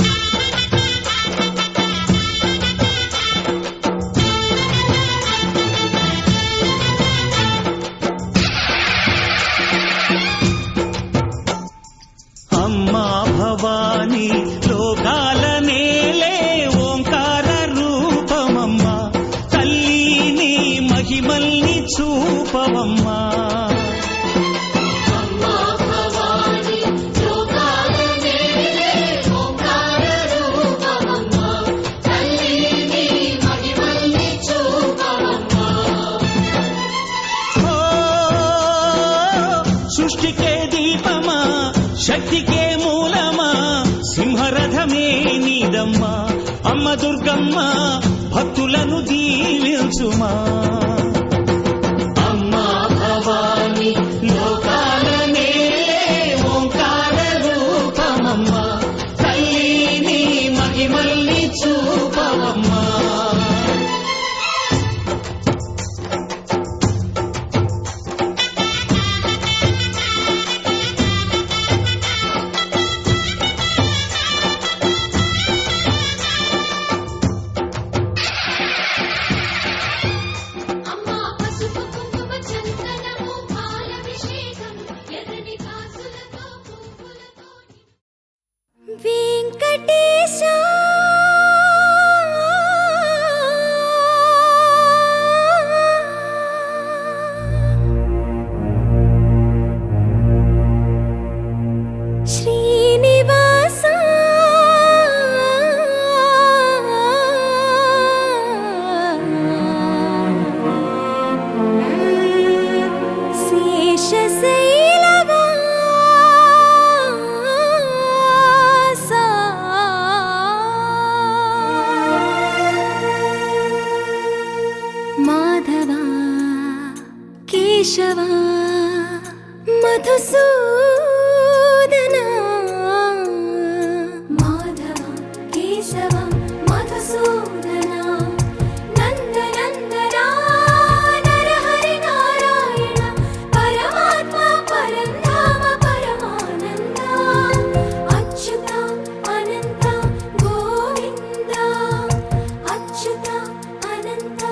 అమ్మా భవానీ లోకాల నేలే ఓంకార రూపమమ్మా తల్లి నీ మహిమల్ని చూపవమ్మా అమ్మా భవాని లోకాల నేలే ఓంకార రూపమమ్మా తల్లి నీ మహిమల్ని చూపవమ్మా ఓ సృష్టికే దీపమా శక్తికే మూలమా సింహరథమే నీదమ్మా అమ్మ దుర్గమ్మ భక్తులను దీవించుమా అమ్మా భవాని లోకాల నేలే ఓంకార రూపమమ్మా తల్లి నీ మహిమల్ని చూపవమ్మా అమ్మా పసుపు కుంకుమ చందనము పాలభిషేకం ఎర్రని కాసులతో పువ్వులతో వెంకటేశ శ్రీనివాస శేషశైలవాస మాధవ కేశవ మధుసూదన మాధవ కేశవ మధుసూదన నందనందన నరహరి నారాయణ పరమాత్మ పరంధామ పరమానంద అచ్యుత అనంత గోవింద అచ్యుత అనంత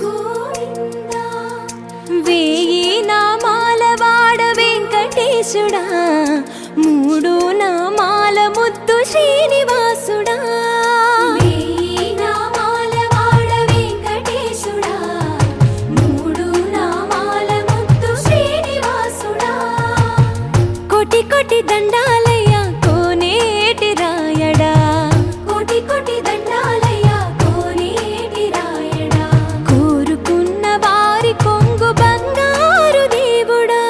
గోవింద వేయి నామాల వాడ వెంకటేశుడా మూడు నామాల ముద్దు శ్రీనివాసుడా వేయి నామాల వాడ వెంకటేశుడా మూడు నామాల ముద్దు శ్రీనివాసుడా కోటి కోటి దండాలయ్య కోనేటి రాయడా కోటి కోటి దండాలయ్య కోనేటి రాయడా కోరుకున్న వారి కొంగు బంగారు దేవుడా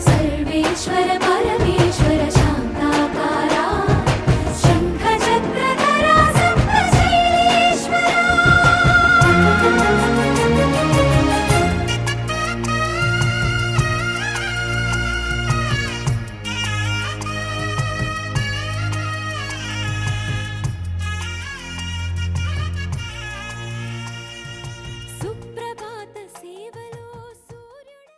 సర్వేశ్వర పరమేశ్వర శాంతాకార శంఖ చక్రధర సప్తశైలేశ్వర సుప్రభాత సేవలో సూర్యుడు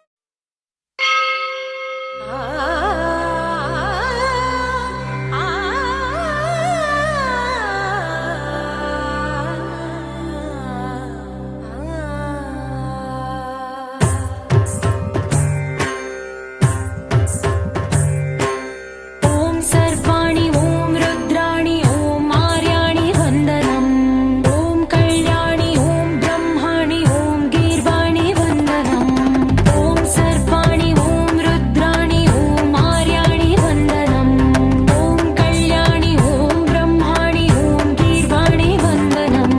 ఓం సర్వాణి ఓం రుద్రాణి ఓం ఆర్యాణి వందనం ఓం కళ్యాణి ఓం బ్రహ్మాణి ఓం గీర్వాణి వందనం ఓం సర్వాణి ఓం రుద్రాణి ఓం ఆర్యాణి వందనం ఓం కళ్యాణి ఓం బ్రహ్మాణి ఓం గీర్వాణి వందనం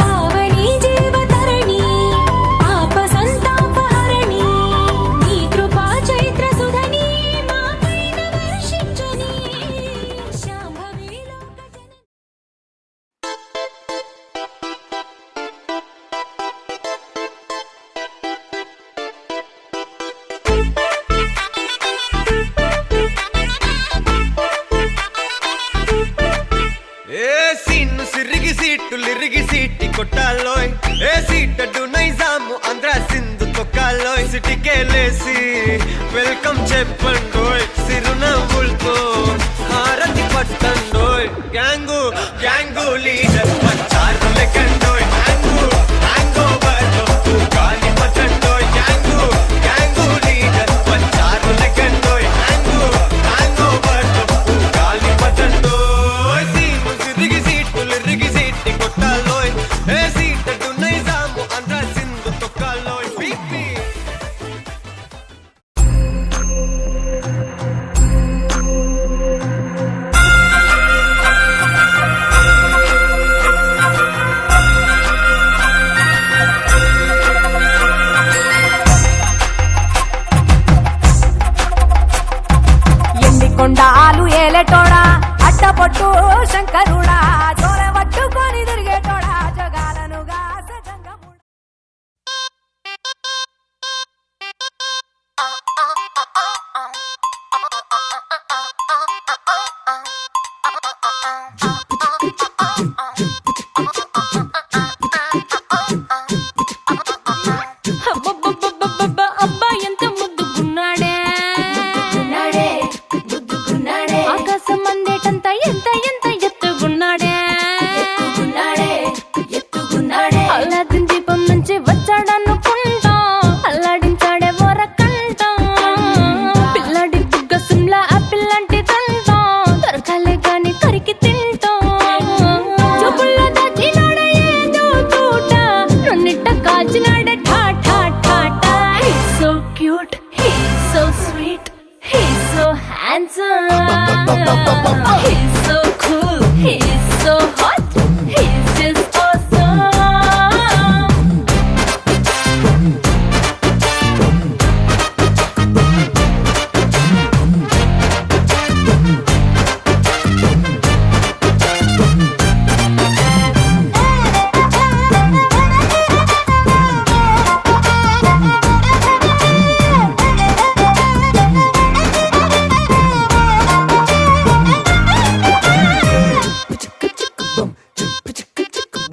పావని జీవతరణి పాప సంతాపహరణి నీ కృపా చైత్ర సుధని మా పైన వర్షించని శాంభవి లోకజనని ఏ సీన్ను సిరిగి సీట్లు లిరిగి సీటి కొట్టాలోయ్ ఏ సీటడ్డు నైజాము అంద చిటికేలేసి వెల్కమ్ చెప్పండోయ్ సిరునవ్వులతో హారతి పట్టండోయ్ గ్యాంగు గ్యాంగు లీడర్ వచ్చారు లెక్కండోయ్ హ్యాంగు హ్యాంగ్ ఓవర్లో గాలి పట్టండోయ్ గ్యాంగు గ్యాంగు లీడర్ వచ్చారు లెక్కండోయ్ హ్యాంగు హ్యాంగ్ ఓవర్లో గాలి పట్టండోయ్ సీము సిరిగి సీట్టి కొట్టాలోయ్ ఏ సీటు నైజాము అంద్ర సింధు తొక్కాలోయ్ బీపీ కొండాలు ఏలేటోడా అట్టపొట్టు శంకరుడా జోల పట్టుకొని తిరిగేటోడా జగాలనుగా సజంగముడా. అబ్బబ్బబ్బబ్బబ్బ అబ్బా ఎంత ముద్దుగున్నాడే ఆకాశం అందేటంత ఎంత ఎంత ఎత్తుగున్నాడే అల్లాదిన్ దీపం నుంచి వచ్చాడనుకుంటా అల్లాడించాడే వరకంట పిల్లడి బుగ్గ సిమ్లా ఆపిల్ లాంటి దంట దొరకాలే గాని కరికి తింటా చూపుల్లో దాచినాడే ఏదో తోట నన్నిట్ట కాచినాడే ఠా ఠా ఠా ఠా He's so cute, he's so sweet, he's so handsome, he's so cool, he's so hot, he's just awesome.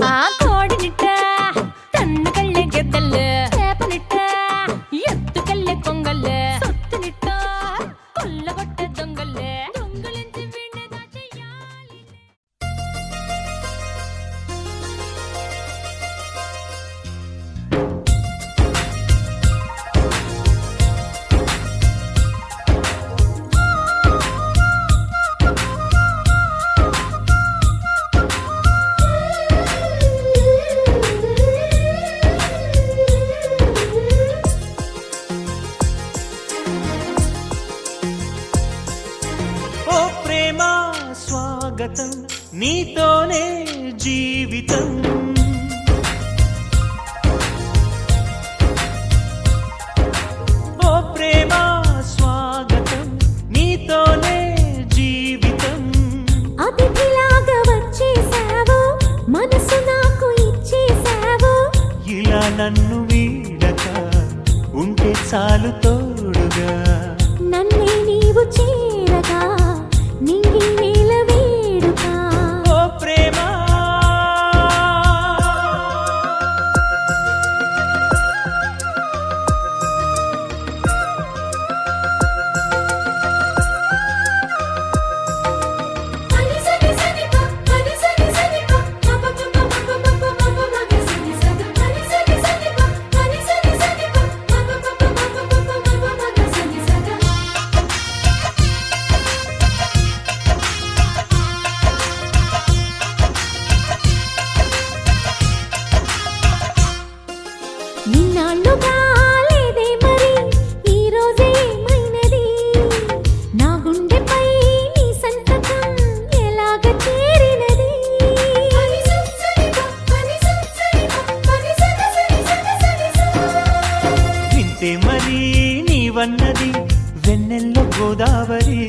ఆ కోడినిట్ట తన్ను కళ్ళే గెద్దలు చేపనిట్ట ఎత్తు కళ్ళే కొంగలు సొత్తునిట్ట కొల్లగొట్ట దొంగలు దొంగలించి వీణ్ణి దాచేయాలి. ఓ ప్రేమ స్వాగతం నీతోనే జీవితం ఓ ప్రేమ స్వాగతం నీతోనే జీవితం అతిథిలాగా వచ్చేసావు మనసు నాకు ఇచ్చేసావు ఇలా నన్ను వీడక ఉంటే చాలు తోడుగా నన్నే నీవు చేరగా నింగి నేల వేడుక ఓ ప్రేమ అని సని సని ప అని సని సని ప ప ప ప ప ప ప ప ప మగ సని సని అని సని సని ప అని సని సని ప ప ప ప ప ప ప ప మగ సని సని నిన్నాళ్ళుగా లేదే మరి ఈ రోజే ఏమైనది నా గుండెపై నీ సంతకం ఎలాగ చేరినది అని సని సని ప అని సని సని ప అని సని సని సని సని వింటే మరి నీవన్నది వెన్నెల్లో గోదావరి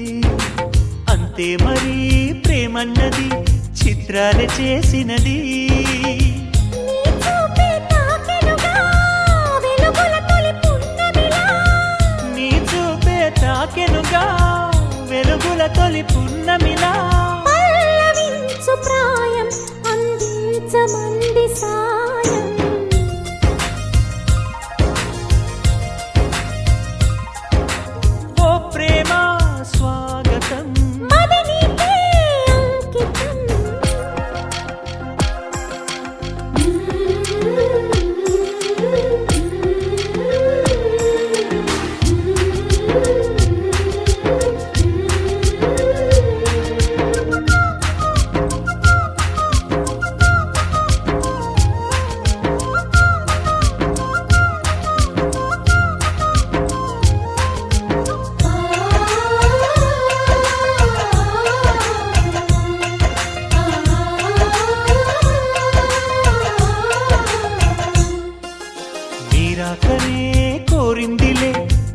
అంతే మరి ప్రేమన్నది చిత్రాలే చేసినది నీ చూపే తాకెనుగా వెలుగుల తొలి పున్నమిలా నీ చూపే తాకెనుగా వెలుగుల తొలి పున్నమిలా పల్లవించు ప్రాయం అందించమంది సాయం కోరిందిలే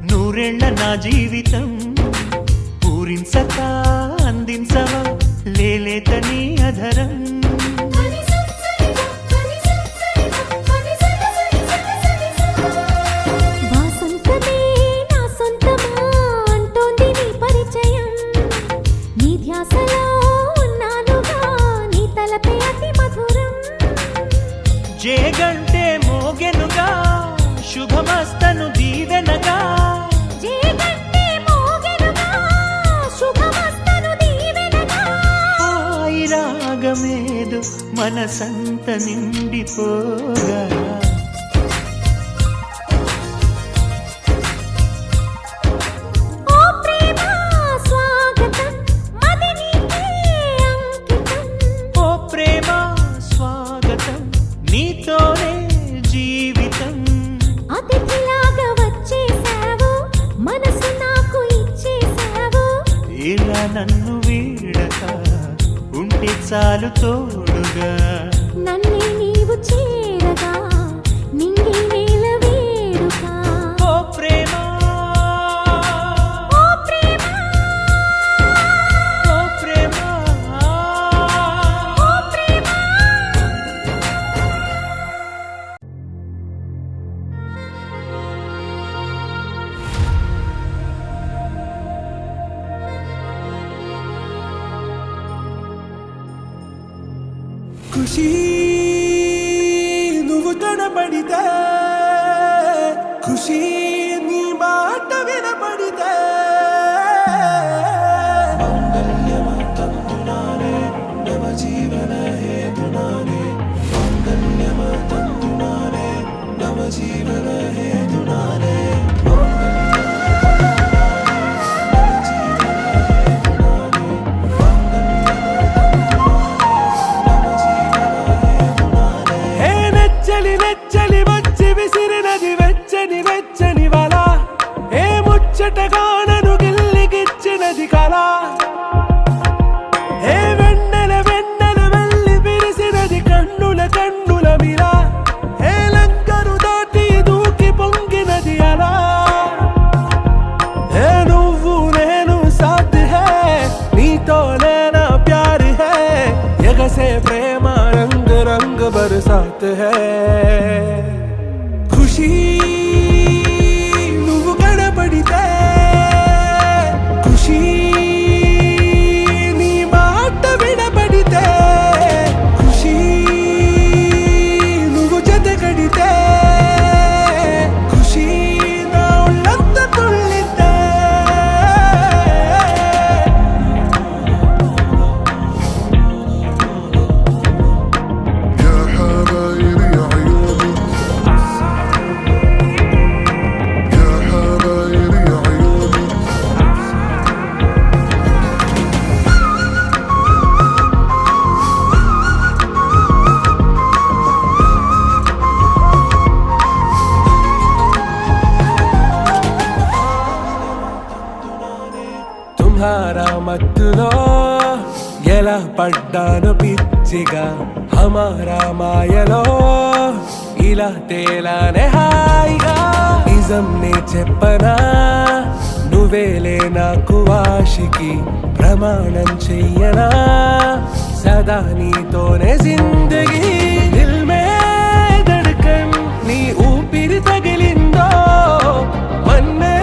నూరేళ్ల నా జీవితం పూరించక అందించవా లేలేత నీ అధరం పని సరిగా పని సరిగా పని సరిగా వాసంతమే నా సొంతమా అంటోంది నీ పరిచయం నీ ధ్యాసలో ఉన్నానుగా నీ తలపే అతి మధురం జేగంటే మోగెనుగా శుభమస్తను దీవెనగా జేగంటే మోగెనుగా శుభమస్తను దీవెనగా హాయి రాగమేదు మనసంత నిండిపోగా ఓ ప్రేమ స్వాగతం మది నీకే అంకితం ఓ ప్రేమ స్వాగతం నీతోనే జీవితం అతిథిలాగా వచ్చేసావు మనసు నాకు ఇచ్చేసావు ఇలా నన్ను వీడక ఉంటే చాలు తోడుగా నన్నే నీవు చేరగా నింగి నేల వేడుక ఓ ప్రేమ ఓ ప్రేమ ఓ ప్రేమ ఓ ప్రేమ ఖుషి నువ్వు కనబడితే ఖుషి నీ మాట వినబడితే హే నెచ్చలి నెచ్చలి వచ్చి విసిరినది వెచ్చని వెచ్చని వల ఏ ముచ్చటగా నన్ను గిల్లిగిచ్చినది కళ ఏ వెన్నెల వెన్నెల వెళ్ళి విరిసినది కన్నుల కన్నుల మిల ఏ లంకరు దాటి దూకి పొంగినది అలా ఏ నువ్వు నేను సాథ్ హే నీతోనే నా ప్యార్ హే ఎగసే ప్రేమ రంగ్ రంగ్ బరసాత్ హే ఖుషి నువ్వు కనబడితే ఖుషి నీ మాట వినబడితే ఖుషి నువ్వు జతగడితే ఖుషి నా ఒళ్ళంత తుళ్ళితే يا حبايبي يا عيوني يا حبايبي يا عيوني తుమ్హారా మత్తులో ఎలా పడ్డాను పిచ్చిగా హమారా మాయలో ఇలా తేలానే హాయిగా నిజం నే చెప్పనా నువ్వేలే నాకు ఆశికి ప్రమాణం చెయ్యనా సదా నీతోనే జిందగీ దిల్ మే ధడ్కన్ నీ ఊపిరి తగిలిందో మన్నే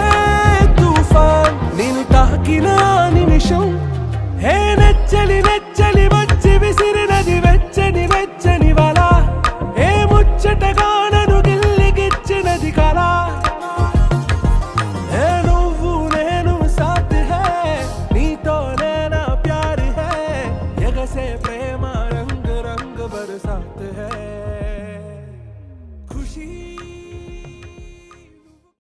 తుఫాన్ నేను తాకిన నిమిషం హే నెచ్చలి నెచ్చలి వచ్చి విసిరినది వెచ్చని వెచ్చని వల ఏ ముచ్చటగా నన్ను గిల్లిగిచ్చినది కళ ఏ నువ్వు నేను సాథ్ హే నీతోనే నా ప్యార్ హే ఎగసే ప్రేమ